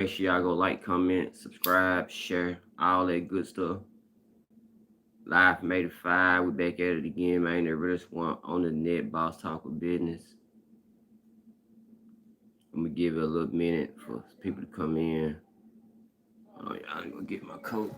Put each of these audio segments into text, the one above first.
Make sure y'all go like, comment, subscribe, share, all that good stuff. Live from 85. We back at it again, man. The realest one on the net, boss talk of business. I'm gonna give it a little minute for people to come in. Oh yeah, I'm gonna get my coat.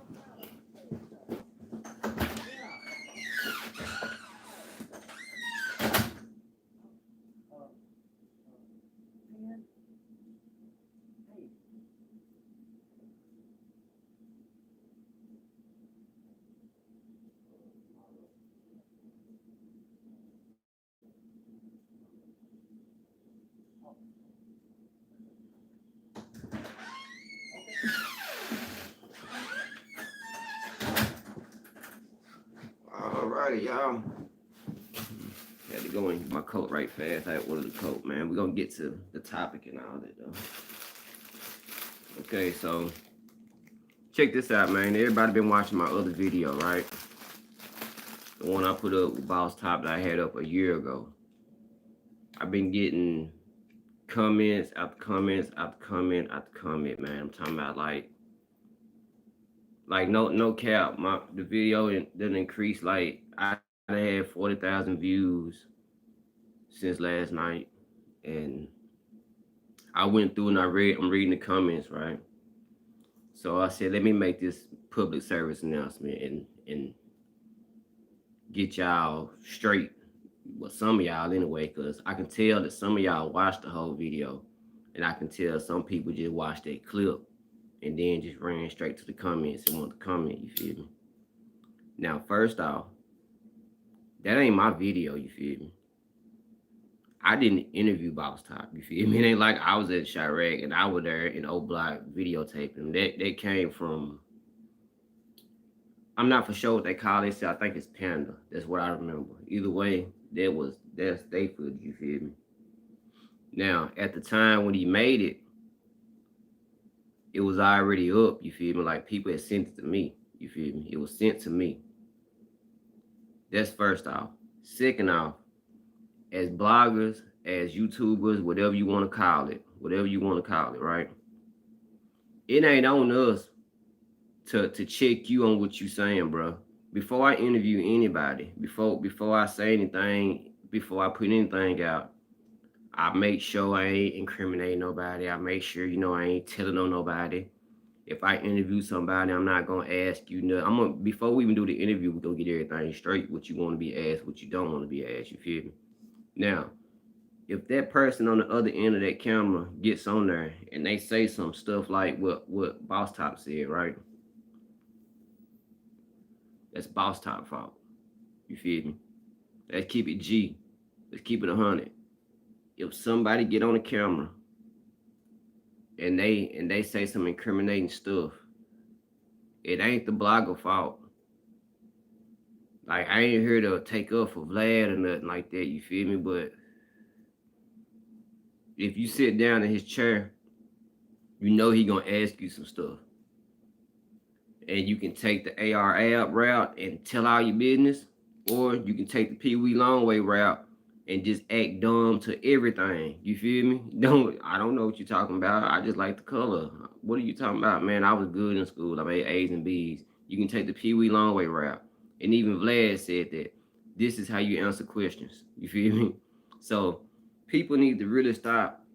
Alrighty, y'all. Had to go and get my coat right fast. I ordered the coat, man. We're gonna get to the topic and all that though. Okay, so check this out, man. Everybody been watching my other video, right? The one I put up with Boss Top that I had up a year ago. I've been getting comments after comments after comment after comment, man. I'm talking about like no cap. The video didn't increase. Like I had 40,000 views since last night, and I went through and I'm reading the comments, right? So I said, let me make this public service announcement and get y'all straight. Well, some of y'all anyway, because I can tell that some of y'all watched the whole video, and I can tell some people just watched that clip and then just ran straight to the comments and want to comment, you feel me? Now, first off, that ain't my video, you feel me? I didn't interview Boss Top, you feel me? It ain't like I was at Chirac and I was there in O Block videotaping. That came from, I'm not for sure what they call it. I think it's Panda. That's what I remember. Either way, that's they footage, you feel me? Now, at the time when he made it, it was already up, you feel me? Like people had sent it to me, you feel me? It was sent to me. That's first off. Second off, as bloggers, as YouTubers, whatever you want to call it, right? It ain't on us to check you on what you saying, bro. Before I interview anybody, before I say anything, before I put anything out, I make sure I ain't incriminating nobody. I make sure, I ain't telling on nobody. If I interview somebody, I'm not gonna ask you nothing. Before we even do the interview, we're gonna get everything straight, what you want to be asked, what you don't want to be asked, you feel me? Now, if that person on the other end of that camera gets on there and they say some stuff like what Boss Top said, right? That's Boss Top fault. You feel me? Let's keep it G. Let's keep it 100. If somebody get on the camera and they say some incriminating stuff, it ain't the blogger fault. Like I ain't here to take up for Vlad or nothing like that, you feel me? But if you sit down in his chair, you know he gonna ask you some stuff. And you can take the AR app route and tell all your business, or you can take the Pee Wee Longway route and just act dumb to everything. You feel me? I don't know what you're talking about. I just like the color. What are you talking about, man? I was good in school. I made A's and B's. You can take the Pee Wee Longway route. And even Vlad said that this is how you answer questions. You feel me? So people need to really stop,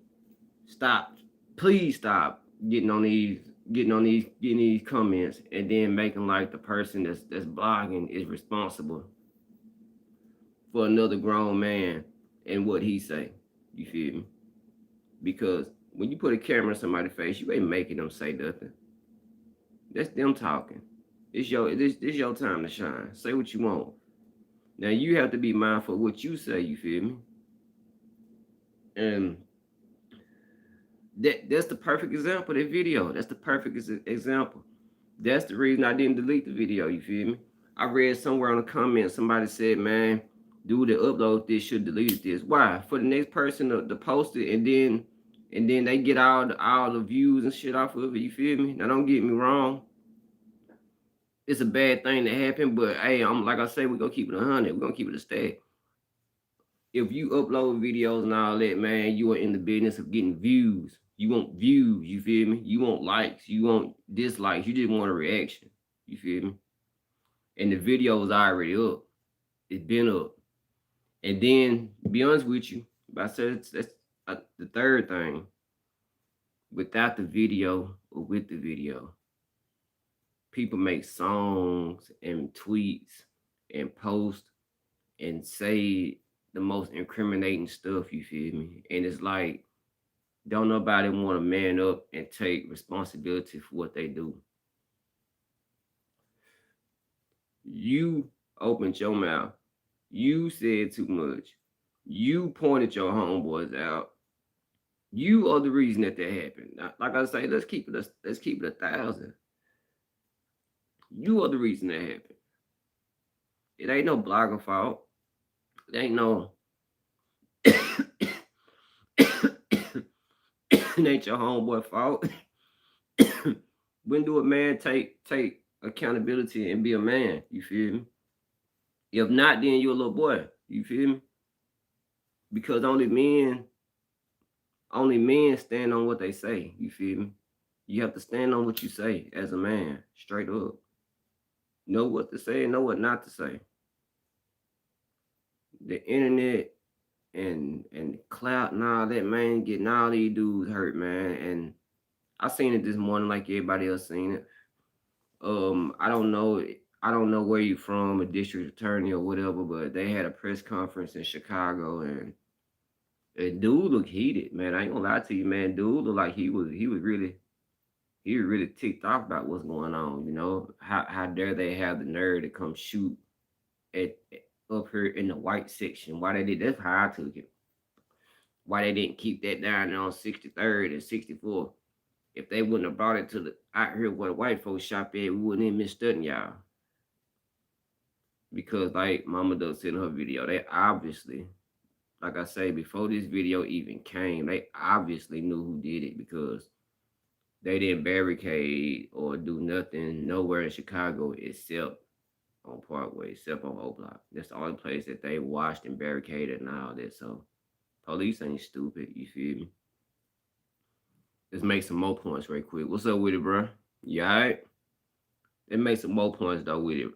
please stop getting these comments and then making like the person that's blogging is responsible for another grown man and what he say. You feel me? Because when you put a camera in somebody's face, you ain't making them say nothing. That's them talking. This your time to shine. Say what you want. Now you have to be mindful of what you say, you feel me? And that's the perfect example of that video. That's the perfect example. That's the reason I didn't delete the video, you feel me? I read somewhere on the comments, somebody said, man, dude that upload this should delete this. Why? For the next person to post it and then they get all the views and shit off of it, you feel me? Now don't get me wrong. It's a bad thing to happen, but hey, I'm like I say, we're gonna keep it 100. We're gonna keep it a stack. If you upload videos and all that, man, you are in the business of getting views. You want views, you feel me? You want likes, you want dislikes, you just want a reaction. You feel me? And the video is already up. It's been up. And then, be honest with you, I said that's the third thing. Without the video or with the video, people make songs and tweets and post and say the most incriminating stuff, you feel me? And it's like, don't nobody want to man up and take responsibility for what they do. You opened your mouth. You said too much. You pointed your homeboys out. You are the reason that happened. Like I say, let's keep it. Let's keep it 1,000. You are the reason that happened. It ain't no blogger fault. It ain't no. It ain't your homeboy fault. When do a man take accountability and be a man? You feel me? If not, then you're a little boy. You feel me? Because only men stand on what they say. You feel me? You have to stand on what you say as a man, straight up. Know what to say and know what not to say. The internet and clout and all that, man, getting all these dudes hurt, man. And I seen it this morning like everybody else seen it. I don't know where you from, a district attorney or whatever, but they had a press conference in Chicago, and dude looked heated, man. I ain't gonna lie to you, man. Dude looked like he was really ticked off about what's going on. You know, how dare they have the nerve to come shoot at up here in the white section? Why they did? That's how I took it. Why they didn't keep that down there on 63rd and 64th? If they wouldn't have brought it to the out here where the white folks shop at, we wouldn't even been studying y'all. Because like Mama does said in her video, they obviously, like I say, before this video even came, they obviously knew who did it, because they didn't barricade or do nothing nowhere in Chicago except on Parkway, except on O Block. That's the only place that they watched and barricaded and all that. So police ain't stupid, you feel me? Let's make some more points right quick. What's up with it, bro? You alright? Let's make some more points though with it.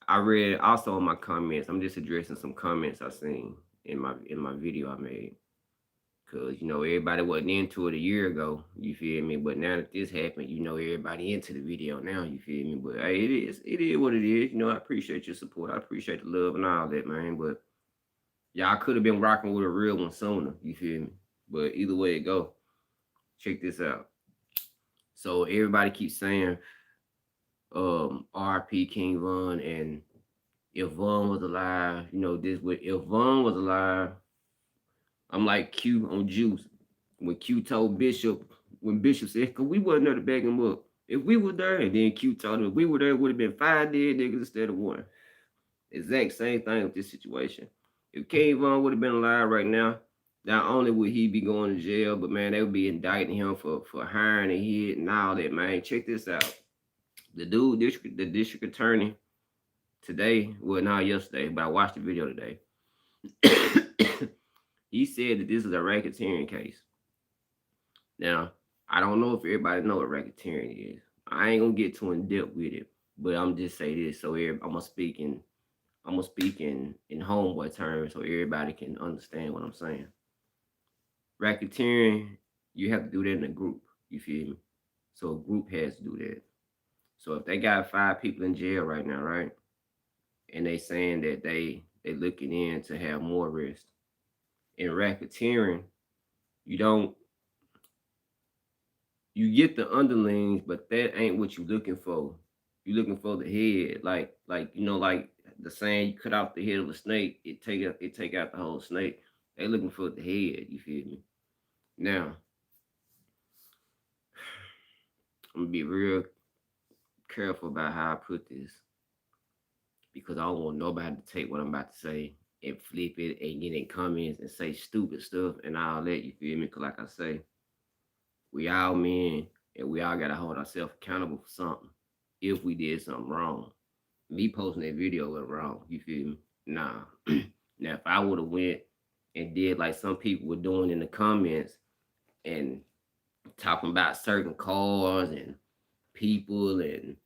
I read also in my comments. I'm just addressing some comments I seen in my video I made. Cause you know everybody wasn't into it a year ago, you feel me? But now that this happened, you know everybody into the video now, you feel me? But hey, it is what it is. You know, I appreciate your support. I appreciate the love and all that, man. But y'all could have been rocking with a real one sooner, you feel me? But either way it go, check this out. So everybody keeps saying RP King Von, and if Von was alive, you know, if Von was alive, I'm like Q on Juice. When Q told Bishop, when Bishop said, cause we wasn't there to back him up. If we were there, and then Q told him if we were there, it would have been 5 dead niggas instead of 1. Exact same thing with this situation. If King Von would have been alive right now, not only would he be going to jail, but man, they would be indicting him for hiring a hit and all that, man. Check this out. The district attorney today, well, not yesterday, but I watched the video today. He said that this is a racketeering case. Now, I don't know if everybody know what racketeering is. I ain't gonna get too in depth with it, but I'm just say this so I'm gonna speak in homeboy terms so everybody can understand what I'm saying. Racketeering, you have to do that in a group. You feel me? So a group has to do that. So if they got 5 people in jail right now, right, and they saying that they looking in to have more arrests. In racketeering, you get the underlings, but that ain't what you looking for. You looking for the head, like you know, like the saying, you cut off the head of a snake, it take out the whole snake. They looking for the head. You feel me? Now, I'm gonna be real careful about how I put this, because I don't want nobody to take what I'm about to say and flip it and get in comments and say stupid stuff and all that. You feel me? Because like I say, we all men, and we all gotta hold ourselves accountable for something. If we did something wrong, me posting that video was wrong. You feel me? Nah. Now, if I would have went and did like some people were doing in the comments and talking about certain cars and people and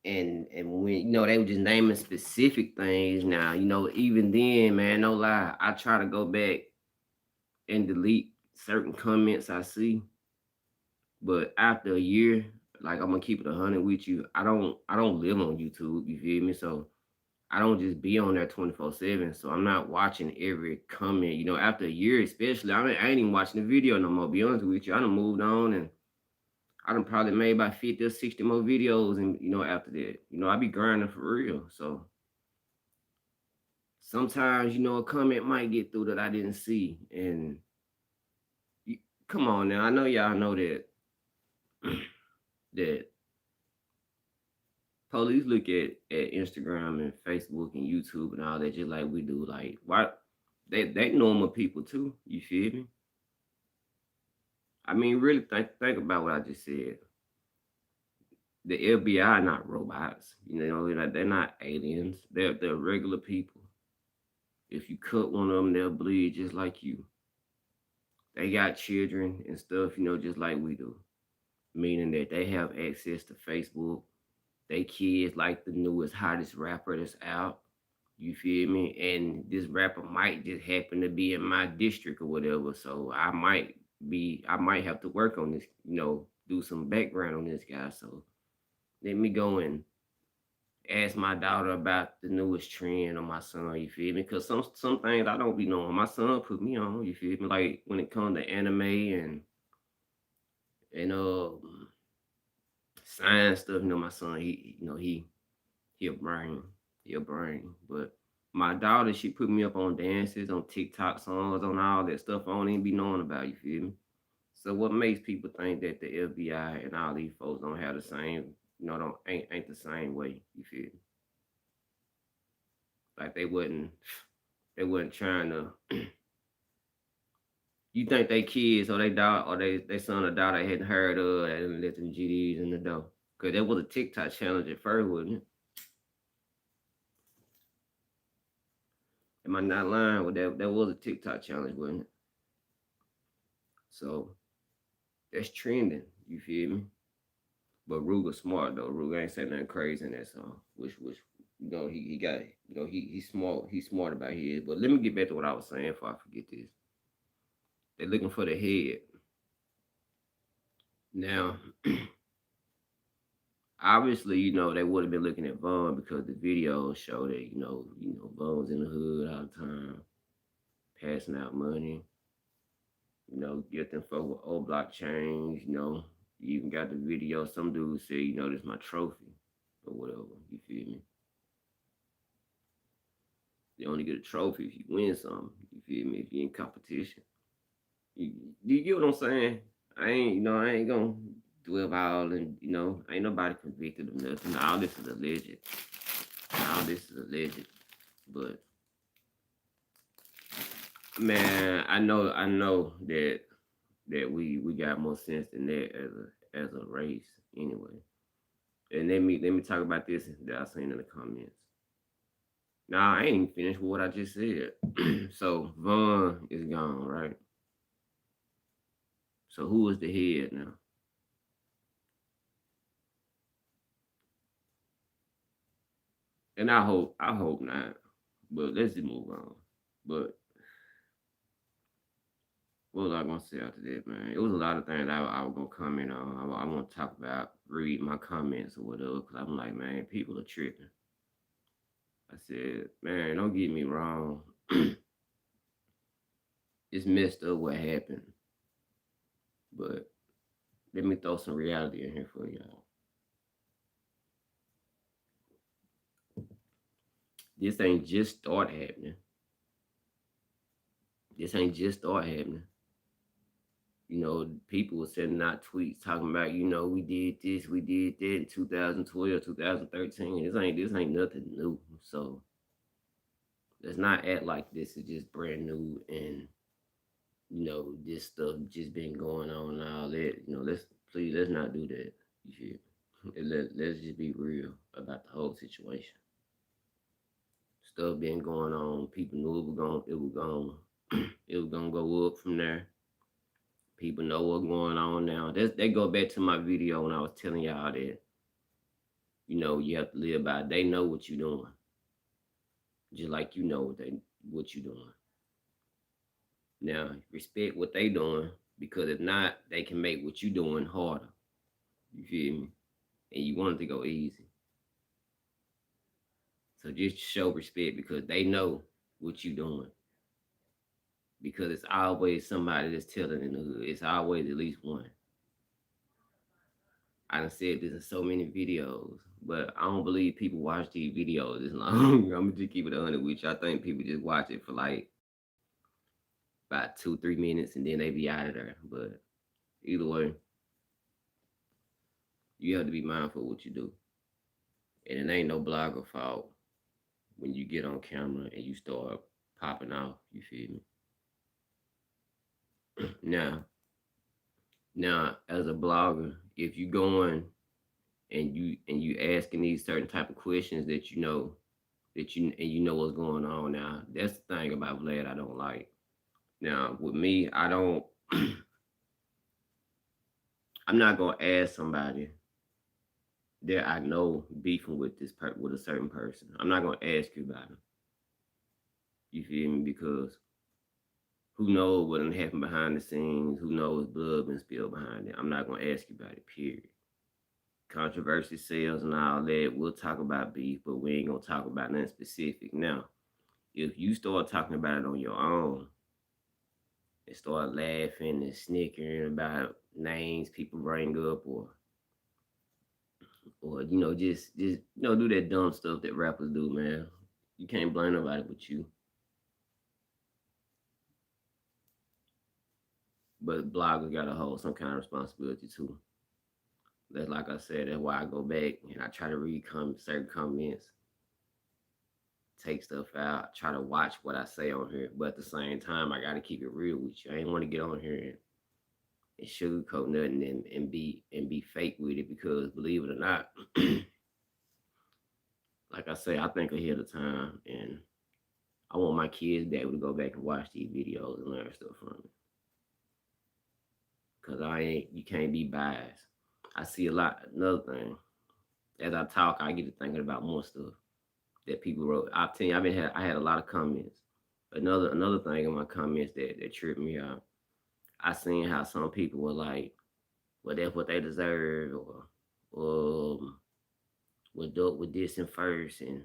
when they were just naming specific things. Now, even then, man, no lie, I try to go back and delete certain comments I see, but after a year, like I'm gonna keep it 100 with you. I don't live on YouTube. You feel me? So I don't just be on there 24/7. So I'm not watching every comment. After a year, especially, I ain't even watching the video no more. Be honest with you, I done moved on and I done probably made about 50 or 60 more videos, and after that, I be grinding for real. So sometimes, a comment might get through that I didn't see. And you, come on now, I know y'all know that that police look at Instagram and Facebook and YouTube and all that just like we do. Like, why they normal people too, you feel me? I mean, really think about what I just said. The FBI are not robots, they're not aliens. They're regular people. If you cut one of them, they'll bleed just like you. They got children and stuff, just like we do. Meaning that they have access to Facebook. They kids like the newest, hottest rapper that's out. You feel me? And this rapper might just happen to be in my district or whatever. So I might have to work on this, do some background on this guy. So let me go and ask my daughter about the newest trend on my son, you feel me? Because some things I don't be knowing. My son put me on, you feel me? Like when it comes to anime and science stuff, my son, he a brain. He a brain. But my daughter, she put me up on dances, on TikTok songs, on all that stuff I don't even be knowing about, you feel me? So what makes people think that the FBI and all these folks don't have the same, don't ain't the same way, you feel me? Like they wasn't trying to you think they kids or they daughter or they son or daughter hadn't heard of they didn't let them GDs in the door. Cause that was a TikTok challenge at first, wasn't it? Am I not lying with that? That was a TikTok challenge, wasn't it? So that's trending, you feel me? But Ruger smart though. Ruger ain't saying nothing crazy in that song. Which he got he's smart about his. But let me get back to what I was saying before I forget this. They're looking for the head. Now obviously, they would have been looking at Vaughn because the videos show that, Vaughn's in the hood all the time, passing out money, get them folk with old block change, you even got the video. Some dude say, this is my trophy or whatever. You feel me? You only get a trophy if you win something. You feel me? If you're in competition. You get what I'm saying? I ain't gonna dwell all and ain't nobody convicted of nothing. All this is alleged. All this is alleged. But man, I know that we got more sense than that as a race anyway. And let me talk about this that I seen in the comments. Now I ain't even finished with what I just said. So Vaughn is gone, right? So who is the head now? And I hope not. But let's just move on. But what was I gonna say after that, man? It was a lot of things I was gonna comment on. I want to talk about, read my comments or whatever, because I'm like, man, people are tripping. I said, man, don't get me wrong. It's messed up what happened, but let me throw some reality in here for y'all. This ain't just start happening. This ain't just start happening. People were sending out tweets talking about, we did this, we did that in 2012, 2013. This ain't nothing new. So let's not act like this is just brand new and this stuff just been going on and all that. Let's not do that. You feel me? Let's just be real about the whole situation. Stuff been going on. People knew it was going it was going it was gonna go up from there. People know what's going on now. They go back to my video when I was telling y'all that, you have to live by it. They know what you're doing. Just like you know what you're doing. Now, respect what they doing, because if not, they can make what you doing harder. You feel me? And you want it to go easy. So just show respect because they know what you doing. Because it's always somebody that's telling in the hood. It's always at least one. I done said this in so many videos, but I don't believe people watch these videos this long. I'm gonna just keep it 100 with you. I think people just watch it for like about 2-3 minutes and then they be out of there. But either way, you have to be mindful of what you do. And it ain't no blogger fault when you get on camera and you start popping off. You feel me? Now, as a blogger, if you going and you asking these certain type of questions that you know what's going on, now that's the thing about Vlad I don't like. Now with me, I don't. I'm not gonna ask somebody that I know beefing with with a certain person. I'm not gonna ask you about him. You feel me? Because who knows what happened behind the scenes? Who knows blood been spilled behind it? I'm not gonna ask you about it. Period. Controversy sells and all that. We'll talk about beef, but we ain't gonna talk about nothing specific. Now, if you start talking about it on your own and start laughing and snickering about names people bring up, or just do that dumb stuff that rappers do, man. You can't blame nobody but you. But bloggers gotta hold some kind of responsibility too. That's like I said, that's why I go back and I try to read certain comments, take stuff out, try to watch what I say on here. But at the same time, I gotta keep it real with you. I ain't want to get on here and sugarcoat nothing and be fake with it, because believe it or not, like I say, I think ahead of time, and I want my kids to be able to go back and watch these videos and learn stuff from it. Cause you can't be biased. I see a lot. Another thing, as I talk, I get to thinking about more stuff that people wrote. I'll tell you, I had a lot of comments. Another thing in my comments that tripped me out. I seen how some people were like, "Well, that's what they deserve," or "Well, Duck was dissing first, and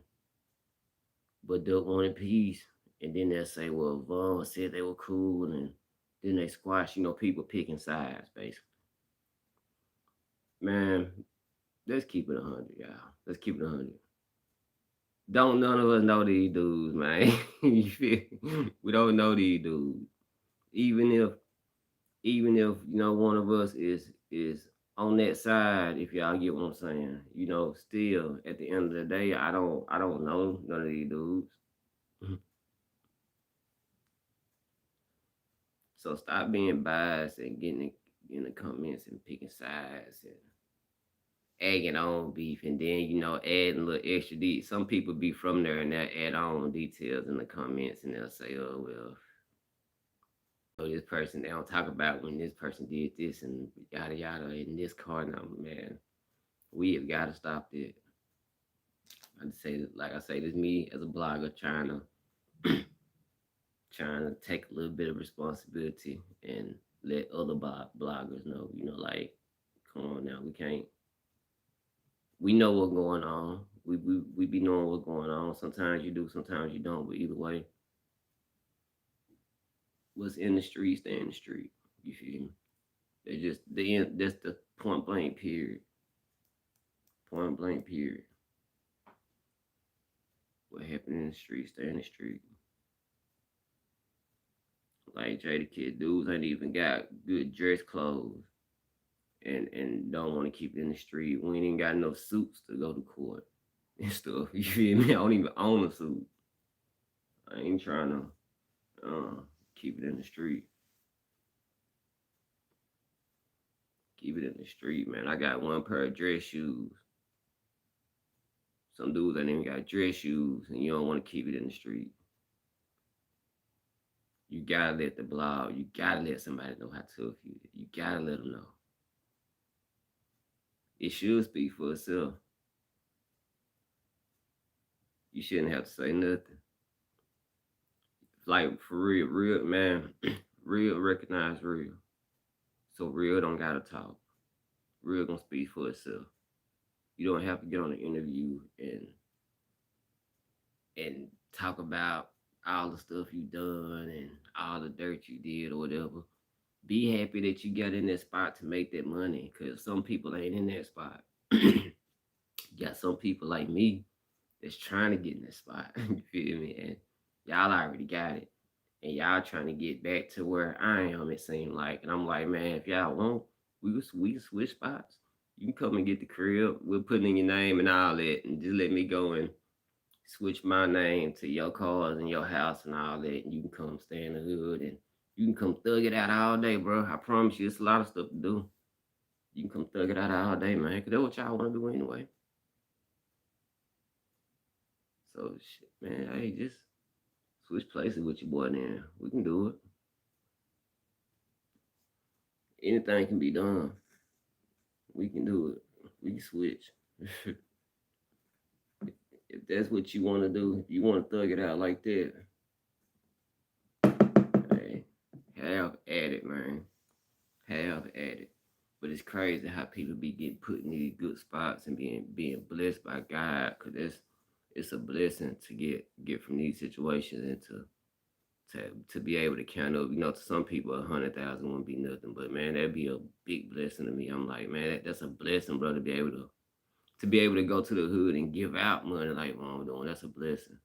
but Duck wanted peace," and then they'll say, "Well, Vaughn said they were cool," and then they squash. People picking sides, basically. Man, let's keep it 100, y'all. Let's keep it 100. Don't none of us know these dudes, man. You feel me? We don't know these dudes. Even if one of us is on that side, if y'all get what I'm saying, still at the end of the day, I don't know none of these dudes. So stop being biased and getting in the comments and picking sides and egging on beef, and then adding a little extra some people be from there and they'll add on details in the comments, and they'll say, "Oh well, this person, they don't talk about when this person did this and yada yada in this car." Now, man, we have got to stop that. Like I say, this me as a blogger trying to take a little bit of responsibility and let other bloggers know, like, come on now, we know what's going on. We be knowing what's going on. Sometimes you do, sometimes you don't, but either way, what's in the street, stay in the street. You feel me? They just the end. That's the point blank period. Point blank period. What happened in the street, stay in the street. Like Jada Kid, dudes ain't even got good dress clothes and don't want to keep it in the street. We ain't even got enough suits to go to court and stuff. You feel me? I don't even own a suit. I ain't trying to keep it in the street. Keep it in the street, man. I got one pair of dress shoes. Some dudes ain't even got dress shoes, and you don't want to keep it in the street. You gotta let the blog, you gotta let somebody know how tough you is. You gotta let them know. It should speak for itself. You shouldn't have to say nothing. Like for real, real man, real recognize real. So real don't gotta talk. Real gonna speak for itself. You don't have to get on an interview and talk about all the stuff you done and all the dirt you did or whatever. Be happy that you got in that spot to make that money, because some people ain't in that spot. You got some people like me that's trying to get in that spot. You feel me? And y'all already got it. And y'all trying to get back to where I am, it seemed like. And I'm like, man, if y'all want, we can switch spots. You can come and get the crib. We'll put in your name and all that. And just let me go and switch my name to your cars and your house and all that. And you can come stay in the hood and you can come thug it out all day, bro. I promise you, it's a lot of stuff to do. You can come thug it out all day, man. Because that's what y'all want to do anyway. So, shit, man, hey, just switch places with your boy then. We can do it. Anything can be done. We can do it. We can switch. If that's what you want to do, if you want to thug it out like that, hey, have at it, man. Have at it. But it's crazy how people be getting put in these good spots and being blessed by God, cause it's a blessing to get from these situations and to be able to count up. You know, to some people 100,000 wouldn't be nothing, but man, that'd be a big blessing to me. I'm like, man, that's a blessing, bro, to be able to go to the hood and give out money like what I'm doing. That's a blessing.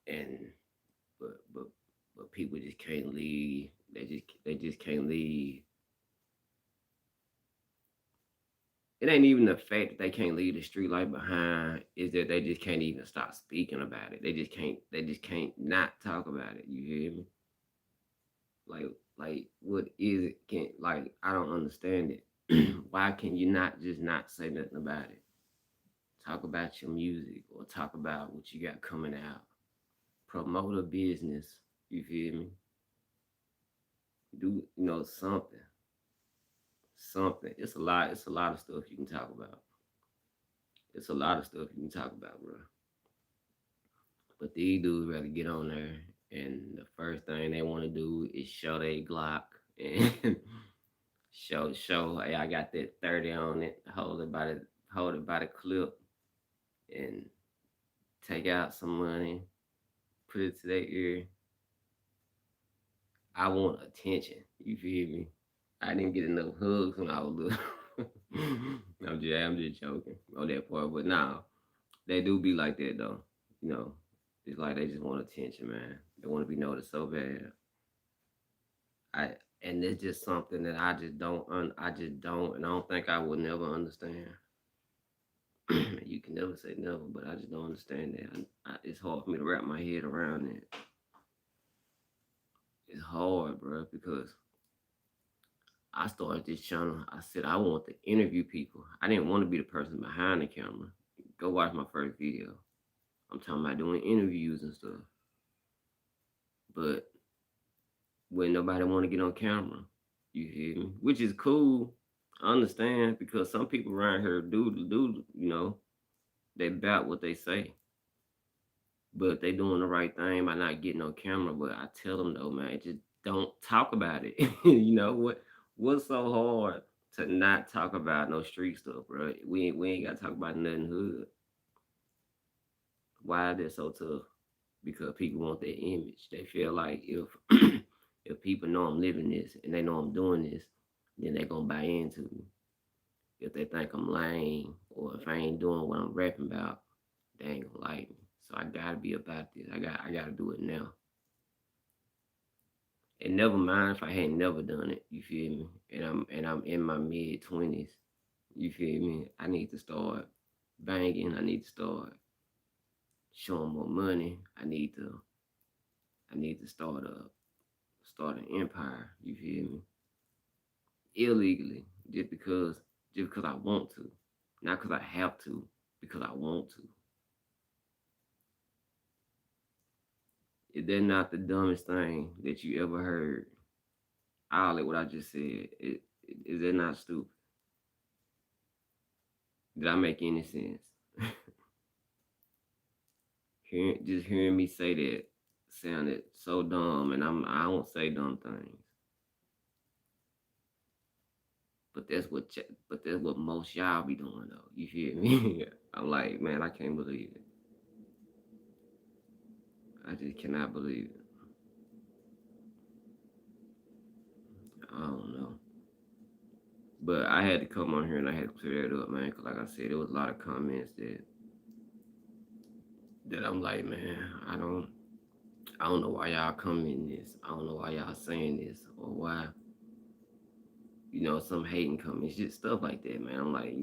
And but people just can't leave. They just can't leave. It ain't even the fact that they can't leave the street life behind. Is that they just can't even stop speaking about it. They just can't not talk about it. You hear me? Like what is it? Can like I don't understand it. Why can you not just not say nothing about it? Talk about your music or talk about what you got coming out. Promote a business. You feel me? Do something. Something. It's a lot of stuff you can talk about. It's a lot of stuff you can talk about, bro. But these dudes rather get on there and the first thing they want to do is show their Glock and show hey, I got that 30 on it, hold it by the clip and take out some money, put it to their ear. I want attention. You feel me? I didn't get enough hugs when I was little. I'm just joking on that part, but nah, they do be like that though. You know, it's like they just want attention, man. They want to be noticed so bad. I and it's just something that I just don't, and I don't think I would never understand. You can never say never, but I just don't understand that. It's hard for me to wrap my head around it. It's hard, bro, because I started this channel. I said I want to interview people. I didn't want to be the person behind the camera. Go watch my first video. I'm talking about doing interviews and stuff. But when nobody want to get on camera, you hear me? Which is cool. I understand because some people around here do they about what they say. But they doing the right thing by not getting on camera. But I tell them though, man, just don't talk about it. What's so hard to not talk about no street stuff, bro? We ain't gotta talk about nothing hood. Why is that so tough? Because people want their image. They feel like if if people know I'm living this and they know I'm doing this, then they gonna buy into me. If they think I'm lame or if I ain't doing what I'm rapping about, they ain't gonna like me. So I gotta be about this. I gotta do it now. And never mind if I hadn't never done it. You feel me? And I'm in my mid 20s. You feel me? I need to start banging. I need to start showing more money. I need to start an empire. You feel me? Illegally, just because I want to, not because I have to, because I want to. Is that not the dumbest thing that you ever heard? All of what I just said. Is that not stupid? Did I make any sense? Just hearing me say that sounded so dumb, and I don't say dumb things. But that's what most y'all be doing though. You feel me? I'm like, man, I can't believe it. I just cannot believe it. I don't know. But I had to come on here and I had to clear it up, man. Cause like I said, there was a lot of comments that I'm like, man, I don't know why y'all commenting this. I don't know why y'all saying this or why, some hating comments, just stuff like that, man. I'm like,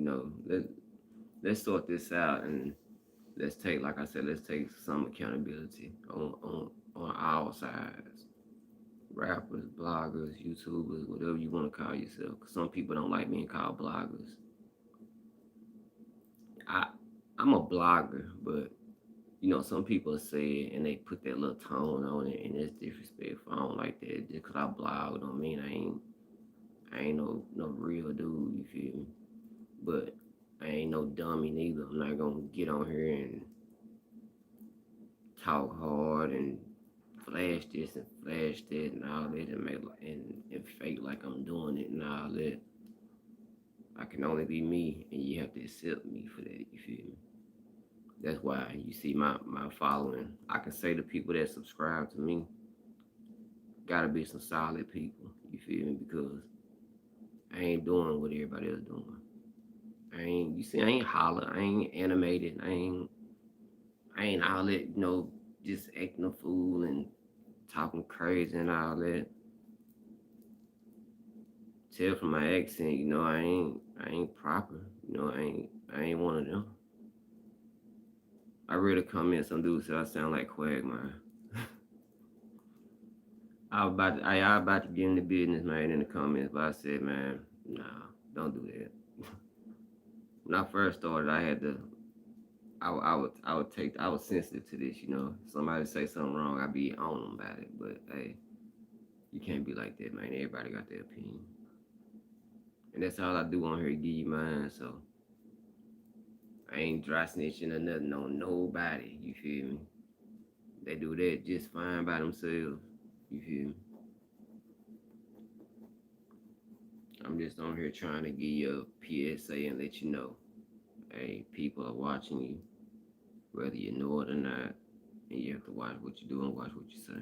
let's sort this out and let's take, like I said, let's take some accountability on our sides. Rappers, bloggers, YouTubers, whatever you want to call yourself. 'Cause some people don't like being called bloggers. I I'm a blogger, but some people say it and they put that little tone on it and it's disrespectful. I don't like that. Just 'cause I blog don't mean I ain't no real dude, you feel me? But I ain't no dummy neither. I'm not gonna get on here and talk hard and flash this and flash that and all that and and fake like I'm doing it and all that. I can only be me and you have to accept me for that, you feel me? That's why you see my following. I can say the people that subscribe to me gotta be some solid people, you feel me? Because I ain't doing what everybody else doing. I ain't holler, I ain't animated, I ain't all that, just acting a fool and talking crazy and all that. Tell from my accent, I ain't proper. I ain't one of them. I read a comment some dude said I sound like Quagmire. I about to get in the business, man, in the comments, but I said, man, nah, don't do that. When I first started, I was sensitive to this, Somebody say something wrong, I'd be on them about it. But hey, you can't be like that, man. Everybody got their opinion. And that's all I do on here, give you mine, so I ain't dry snitching or nothing on nobody, you feel me? They do that just fine by themselves, you feel me? I'm just on here trying to give you a PSA and let you know, hey, people are watching you, whether you know it or not, and you have to watch what you do and watch what you say.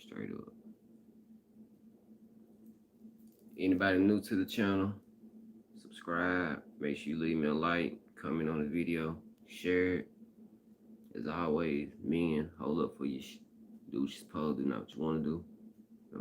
Straight up. Anybody new to the channel, subscribe. Make sure you leave me a like, comment on the video, share it. As always, men, hold up for your do what you're supposed to do, not what you want to do.